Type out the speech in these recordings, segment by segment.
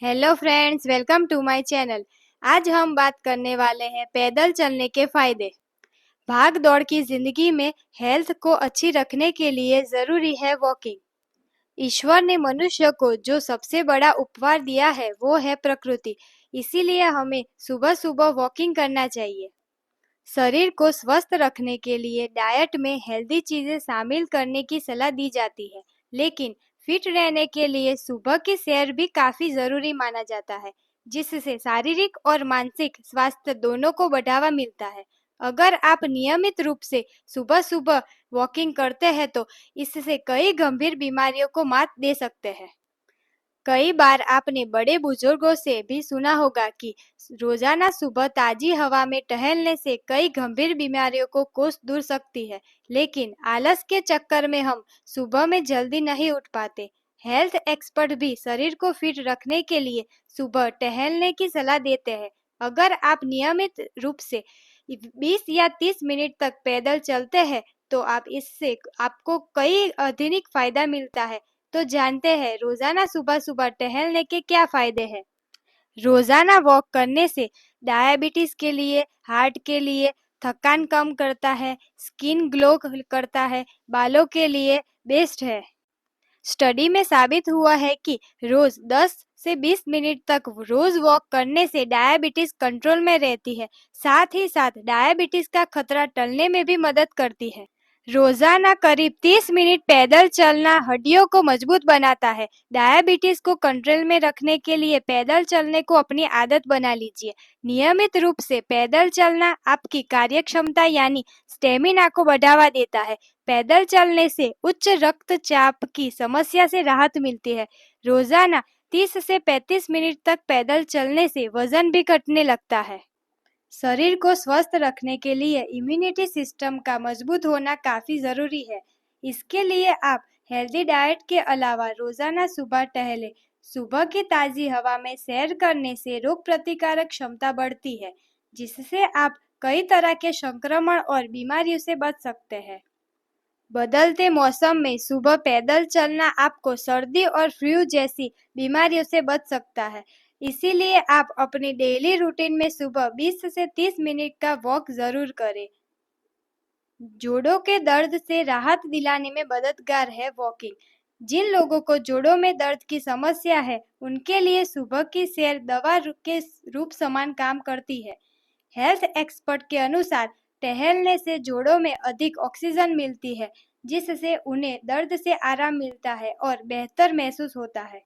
Hello friends, welcome to my channel. आज हम बात करने वाले हैं पैदल चलने के फायदे। भाग दौड़ की जिंदगी में हेल्थ को अच्छी रखने के लिए जरूरी है वॉकिंग। ईश्वर ने मनुष्य को जो सबसे बड़ा उपहार दिया है वो है प्रकृति। इसीलिए हमें सुबह सुबह वॉकिंग करना चाहिए। शरीर को स्वस्थ रखने के लिए डाइट में हेल्दी चीजें शामिल करने की सलाह दी जाती है, लेकिन फिट रहने के लिए सुबह की सैर भी काफी जरूरी माना जाता है, जिससे शारीरिक और मानसिक स्वास्थ्य दोनों को बढ़ावा मिलता है। अगर आप नियमित रूप से सुबह सुबह वॉकिंग करते हैं तो इससे कई गंभीर बीमारियों को मात दे सकते हैं। कई बार आपने बड़े बुजुर्गों से भी सुना होगा कि रोजाना सुबह ताजी हवा में टहलने से कई गंभीर बीमारियों को कोस दूर सकती है, लेकिन आलस के चक्कर में हम सुबह में जल्दी नहीं उठ पाते। हेल्थ एक्सपर्ट भी शरीर को फिट रखने के लिए सुबह टहलने की सलाह देते हैं। अगर आप नियमित रूप से 20 या 30 मिनट तक पैदल चलते हैं तो इससे आपको कई अधिक फायदा मिलता है। तो जानते हैं रोजाना सुबह सुबह टहलने के क्या फायदे हैं। रोजाना वॉक करने से डायबिटीज के लिए, हार्ट के लिए, थकान कम करता है, स्किन ग्लो करता है, बालों के लिए बेस्ट है। स्टडी में साबित हुआ है कि रोज 10 से 20 मिनट तक रोज वॉक करने से डायबिटीज कंट्रोल में रहती है। साथ ही साथ डायबिटीज का खतरा टलने में भी मदद करती है। रोजाना करीब 30 मिनट पैदल चलना हड्डियों को मजबूत बनाता है। डायबिटीज को कंट्रोल में रखने के लिए पैदल चलने को अपनी आदत बना लीजिए। नियमित रूप से पैदल चलना आपकी कार्यक्षमता यानी स्टेमिना को बढ़ावा देता है। पैदल चलने से उच्च रक्तचाप की समस्या से राहत मिलती है। रोजाना 30 से 35 मिनट तक पैदल चलने से वजन भी घटने लगता है। शरीर को स्वस्थ रखने के लिए इम्यूनिटी सिस्टम का मजबूत होना काफी जरूरी है। इसके लिए आप हेल्दी डाइट के अलावा रोजाना सुबह टहले। सुबह की ताजी हवा में सैर करने से रोग प्रतिकारक क्षमता बढ़ती है, जिससे आप कई तरह के संक्रमण और बीमारियों से बच सकते हैं। बदलते मौसम में सुबह पैदल चलना आपको सर्दी और फ्लू जैसी बीमारियों से बच सकता है। इसीलिए आप अपनी डेली रूटीन में सुबह 20 से 30 मिनट का वॉक जरूर करें। जोड़ों के दर्द से राहत दिलाने में मददगार है वॉकिंग। जिन लोगों को जोड़ों में दर्द की समस्या है, उनके लिए सुबह की सैर दवा के रूप समान काम करती है। हेल्थ एक्सपर्ट के अनुसार टहलने से जोड़ों में अधिक ऑक्सीजन मिलती है, जिससे उन्हें दर्द से आराम मिलता है और बेहतर महसूस होता है।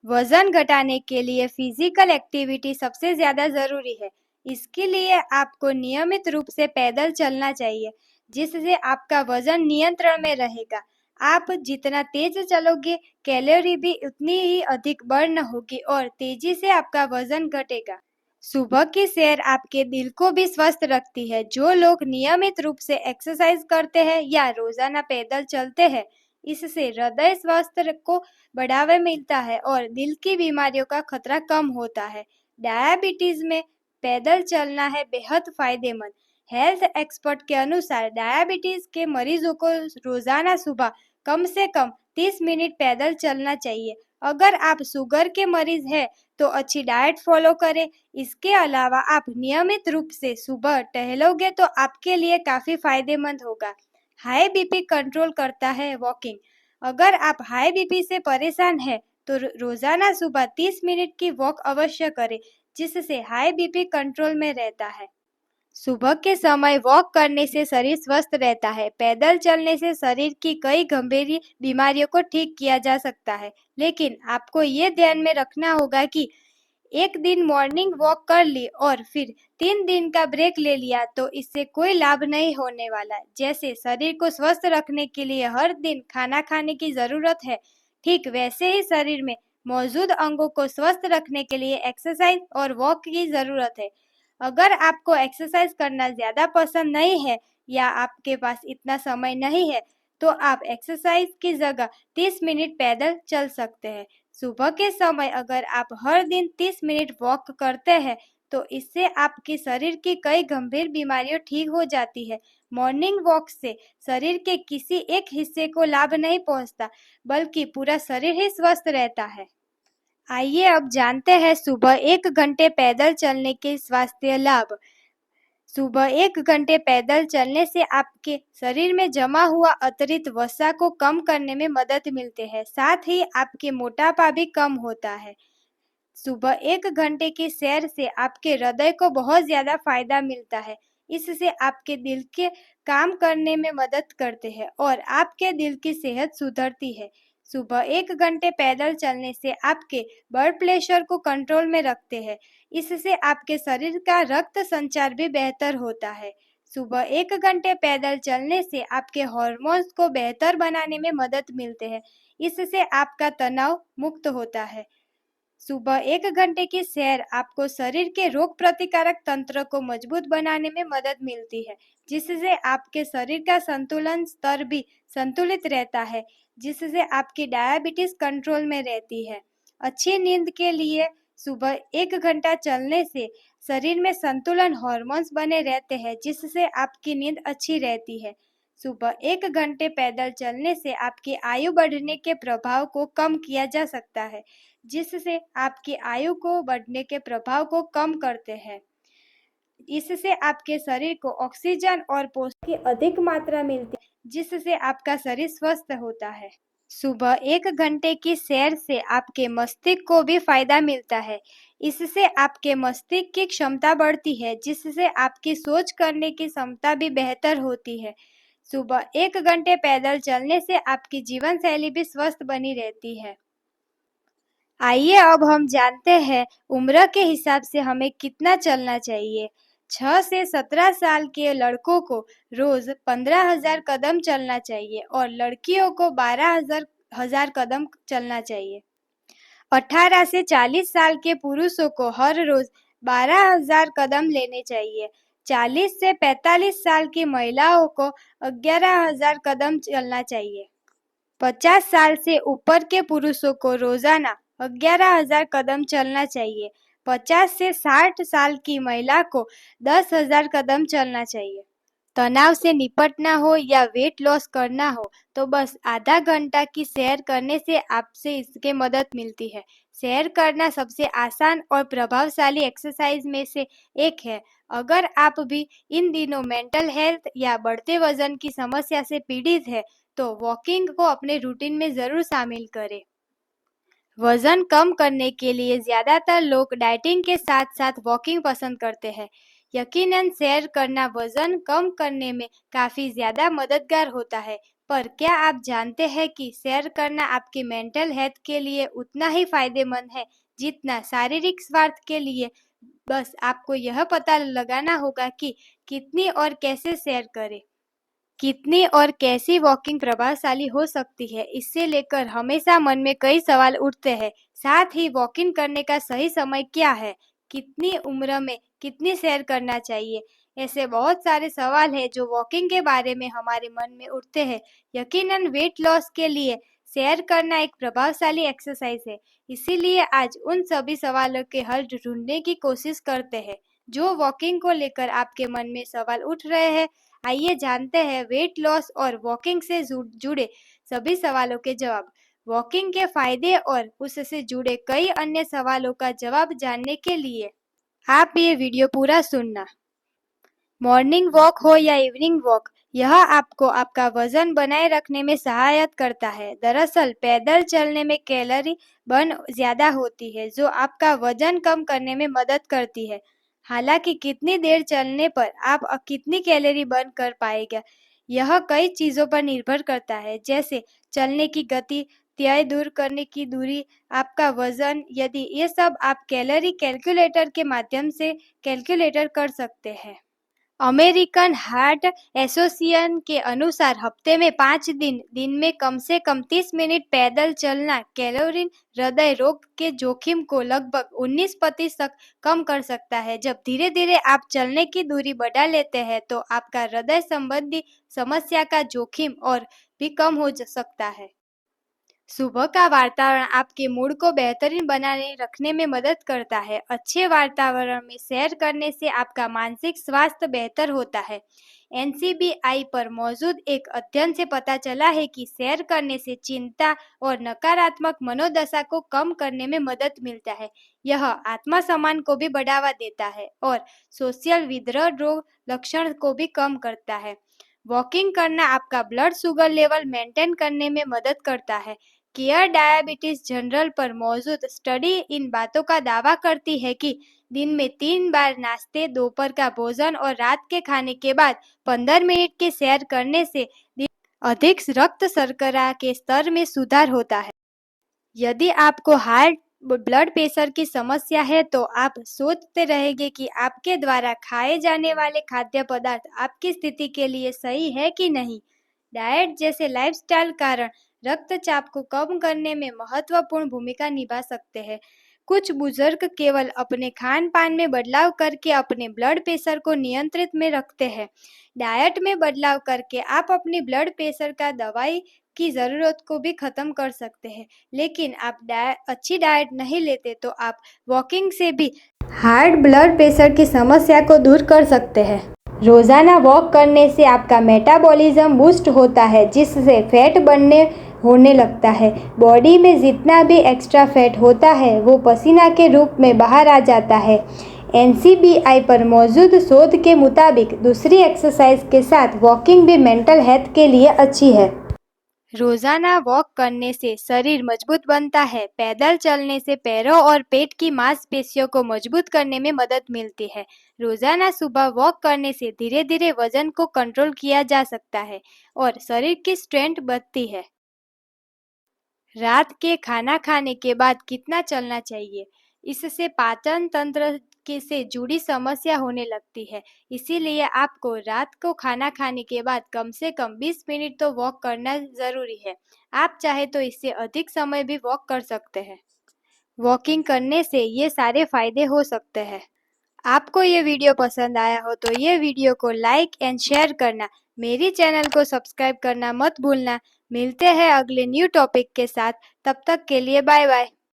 वजन घटाने के लिए फिजिकल एक्टिविटी सबसे ज्यादा जरूरी है। इसके लिए आपको नियमित रूप से पैदल चलना चाहिए, जिससे आपका वजन नियंत्रण में रहेगा। आप जितना तेज चलोगे, कैलोरी भी उतनी ही अधिक बर्न होगी और तेजी से आपका वजन घटेगा। सुबह की सैर आपके दिल को भी स्वस्थ रखती है। जो लोग नियमित रूप से एक्सरसाइज करते हैं या रोजाना पैदल चलते हैं, इससे हृदय स्वास्थ्य को बढ़ावा मिलता है और दिल की बीमारियों का खतरा कम होता है। डायबिटीज में पैदल चलना है बेहद फायदेमंद। हेल्थ एक्सपर्ट के अनुसार डायबिटीज के मरीजों को रोजाना सुबह कम से कम 30 मिनट पैदल चलना चाहिए। अगर आप शुगर के मरीज हैं तो अच्छी डाइट फॉलो करें। इसके अलावा आप नियमित रूप से सुबह टहलोगे तो आपके लिए काफी फायदेमंद होगा। हाई बीपी कंट्रोल करता है वॉकिंग। अगर आप हाई बीपी से परेशान हैं तो रोजाना सुबह 30 मिनट की वॉक अवश्य करें, जिससे हाई बीपी कंट्रोल में रहता है। सुबह के समय वॉक करने से शरीर स्वस्थ रहता है। पैदल चलने से शरीर की कई गंभीर बीमारियों को ठीक किया जा सकता है, लेकिन आपको ये ध्यान में रखना होगा कि एक दिन मॉर्निंग वॉक कर ली और फिर 3 दिन का ब्रेक ले लिया तो इससे कोई लाभ नहीं होने वाला। जैसे शरीर को स्वस्थ रखने के लिए हर दिन खाना खाने की जरूरत है, ठीक वैसे ही शरीर में मौजूद अंगों को स्वस्थ रखने के लिए एक्सरसाइज और वॉक की जरूरत है। अगर आपको एक्सरसाइज करना ज्यादा पसंद नहीं है या आपके पास इतना समय नहीं है, तो आप एक्सरसाइज की जगह 30 मिनट पैदल चल सकते हैं। सुबह के समय अगर आप हर दिन 30 मिनट वॉक करते हैं तो इससे आपके शरीर की कई गंभीर बीमारियां ठीक हो जाती है। मॉर्निंग वॉक से शरीर के किसी एक हिस्से को लाभ नहीं पहुंचता, बल्कि पूरा शरीर ही स्वस्थ रहता है। आइए अब जानते हैं सुबह 1 घंटे पैदल चलने के स्वास्थ्य लाभ। सुबह 1 घंटे पैदल चलने से आपके शरीर में जमा हुआ अतिरिक्त वसा को कम करने में मदद मिलती है, साथ ही आपके मोटापा भी कम होता है। सुबह 1 घंटे की सैर से आपके हृदय को बहुत ज्यादा फायदा मिलता है। इससे आपके दिल के काम करने में मदद करते हैं और आपके दिल की सेहत सुधरती है। सुबह 1 घंटे पैदल चलने से आपके ब्लड प्रेशर को कंट्रोल में रखते हैं। इससे आपके शरीर का रक्त संचार भी बेहतर होता है। सुबह 1 घंटे पैदल चलने से आपके हार्मोन्स को बेहतर बनाने में मदद मिलते हैं। इससे आपका तनाव मुक्त होता है। सुबह 1 घंटे की सैर आपको शरीर के रोग प्रतिकारक तंत्र को मजबूत बनाने में मदद मिलती है, जिससे आपके शरीर का संतुलन स्तर भी संतुलित रहता है, जिससे आपकी डायबिटीज कंट्रोल में रहती है। अच्छी नींद के लिए सुबह 1 घंटा चलने से शरीर में संतुलन हार्मोन्स बने रहते हैं, जिससे आपकी नींद अच्छी रहती है। सुबह 1 घंटे पैदल चलने से आपकी आयु बढ़ने के प्रभाव को कम किया जा सकता है, जिससे आपकी आयु को बढ़ने के प्रभाव को कम करते हैं। इससे आपके शरीर को ऑक्सीजन और पोषण की अधिक मात्रा मिलती है, जिससे आपका शरीर स्वस्थ होता है। सुबह 1 घंटे की सैर से आपके मस्तिष्क को भी फायदा मिलता है। इससे आपके मस्तिष्क की क्षमता बढ़ती है, जिससे आपकी सोच करने की क्षमता भी बेहतर होती है। सुबह 1 घंटे पैदल चलने से आपकी जीवन शैली भी स्वस्थ बनी रहती है। आइए अब हम जानते हैं उम्र के हिसाब से हमें कितना चलना चाहिए। 6 से 17 साल के लड़कों को रोज 15,000 कदम चलना चाहिए और लड़कियों को 12,000 कदम चलना चाहिए। 18 से 40 साल के पुरुषों को हर रोज 12,000 कदम लेने चाहिए। 40 से 45 साल की महिलाओं को 11,000 कदम चलना चाहिए। 50 साल से ऊपर के पुरुषों को रोजाना 11,000 कदम चलना चाहिए। 50 से 60 साल की महिला को 10,000 कदम चलना चाहिए। तनाव से निपटना हो या वेट लॉस करना हो तो बस आधा घंटा की सैर करने से आपसे इसके मदद मिलती है। सैर करना सबसे आसान और प्रभावशाली एक्सरसाइज में से एक है। अगर आप भी इन दिनों मेंटल हेल्थ या बढ़ते वजन की समस्या से पीड़ित है तो वॉकिंग को अपने रूटीन में जरूर शामिल करें। वजन कम करने के लिए ज्यादातर लोग डाइटिंग के साथ साथ वॉकिंग पसंद करते हैं। यकीनन सैर करना वजन कम करने में काफी ज्यादा मददगार होता है, पर क्या आप जानते हैं कि सैर करना आपकी मेंटल हेल्थ के लिए उतना ही फायदेमंद है जितना शारीरिक स्वास्थ्य के लिए? बस आपको यह पता लगाना होगा कि कितनी और कैसे सैर करें। कितनी और कैसी वॉकिंग प्रभावशाली हो सकती है, इससे लेकर हमेशा मन में कई सवाल उठते हैं। साथ ही वॉकिंग करने का सही समय क्या है, कितनी उम्र में कितनी सैर करना चाहिए, ऐसे बहुत सारे सवाल हैं जो वॉकिंग के बारे में हमारे मन में उठते हैं। यकीनन वेट लॉस के लिए सैर करना एक प्रभावशाली एक्सरसाइज है, इसीलिए आज उन सभी सवालों के हल ढूंढने की कोशिश करते हैं जो वॉकिंग को लेकर आपके मन में सवाल उठ रहे हैं। आइए जानते हैं वेट लॉस और वॉकिंग से जुड़े सभी सवालों के जवाब। वॉकिंग के फायदे और उससे जुड़े कई अन्य सवालों का जवाब जानने के लिए आप ये वीडियो पूरा सुनना। मॉर्निंग वॉक हो या इवनिंग वॉक, यह आपको आपका वजन बनाए रखने में सहायता करता है। दरअसल पैदल चलने में कैलोरी बर्न ज्यादा होती है, जो आपका वजन कम करने में मदद करती है। हालांकि कितनी देर चलने पर आप कितनी कैलोरी बर्न कर पाएगा, यह कई चीजों पर निर्भर करता है, जैसे चलने की गति, त्याग दूर करने की दूरी, आपका वजन। यदि ये सब आप कैलोरी कैलकुलेटर के माध्यम से कैलकुलेटर कर सकते हैं। अमेरिकन हार्ट एसोसिएशन के अनुसार हफ्ते में 5 दिन में कम से कम 30 मिनट पैदल चलना कैलोरी हृदय रोग के जोखिम को लगभग 19% कम कर सकता है। जब धीरे धीरे आप चलने की दूरी बढ़ा लेते हैं तो आपका हृदय संबंधी समस्या का जोखिम और भी कम हो सकता है। सुबह का वातावरण आपके मूड को बेहतरीन बनाने रखने में मदद करता है। अच्छे वातावरण में सैर करने से आपका मानसिक स्वास्थ्य बेहतर होता है। NCBI पर मौजूद एक अध्ययन से पता चला है कि सैर करने से चिंता और नकारात्मक मनोदशा को कम करने में मदद मिलता है। यह आत्मसम्मान को भी बढ़ावा देता है और सोशल विद्रोह रोग लक्षण को भी कम करता है। वॉकिंग करना आपका ब्लड शुगर लेवल मेंटेन करने में मदद करता है। केयर डायबिटीज जर्नल पर मौजूद स्टडी इन बातों का दावा करती है कि दिन में 3 बार नाश्ते, दोपहर का भोजन और रात के खाने के बाद 15 मिनट की सैर करने से अधिक रक्त शर्करा के स्तर में सुधार होता है। यदि आपको हाई ब्लड प्रेशर की समस्या है तो आप सोचते रहेंगे कि आपके द्वारा खाए जाने वाले खाद्य पदार्थ आपकी स्थिति के लिए सही है कि नहीं। डाइट जैसे लाइफस्टाइल कारण रक्तचाप को कम करने में महत्वपूर्ण भूमिका निभा सकते हैं। कुछ बुजुर्ग केवल अपने खान पान में बदलाव करके अपने ब्लड प्रेशर को नियंत्रित में रखते हैं। डाइट में बदलाव करके आप अपनी ब्लड प्रेशर का दवाई की ज़रूरत को भी ख़त्म कर सकते हैं। लेकिन आप अच्छी डाइट नहीं लेते तो आप वॉकिंग से भी हार्ट ब्लड प्रेशर की समस्या को दूर कर सकते हैं। रोज़ाना वॉक करने से आपका मेटाबॉलिज्म बूस्ट होता है, जिससे फैट बनने होने लगता है। बॉडी में जितना भी एक्स्ट्रा फैट होता है वो पसीना के रूप में बाहर आ जाता है। NCBI पर मौजूद शोध के मुताबिक दूसरी एक्सरसाइज के साथ वॉकिंग भी मेंटल हेल्थ के लिए अच्छी है। रोजाना वॉक करने से शरीर मजबूत बनता है। पैदल चलने से पैरों और पेट की मांसपेशियों को मजबूत करने में मदद मिलती है। रोजाना सुबह वॉक करने से धीरे धीरे वजन को कंट्रोल किया जा सकता है और शरीर की स्ट्रेंथ बढ़ती है। रात के खाना खाने के बाद कितना चलना चाहिए? इससे पाचन तंत्र से जुड़ी समस्या होने लगती है। इसीलिए आपको रात को खाना खाने के बाद कम से कम 20 मिनट तो वॉक करना ज़रूरी है। आप चाहे तो इससे अधिक समय भी वॉक कर सकते हैं। वॉकिंग करने से ये सारे फायदे हो सकते हैं। आपको ये वीडियो पसंद आया हो तो ये वीडियो को लाइक एंड शेयर करना, मेरी चैनल को सब्सक्राइब करना मत भूलना। मिलते हैं अगले न्यू टॉपिक के साथ, तब तक के लिए बाय बाय।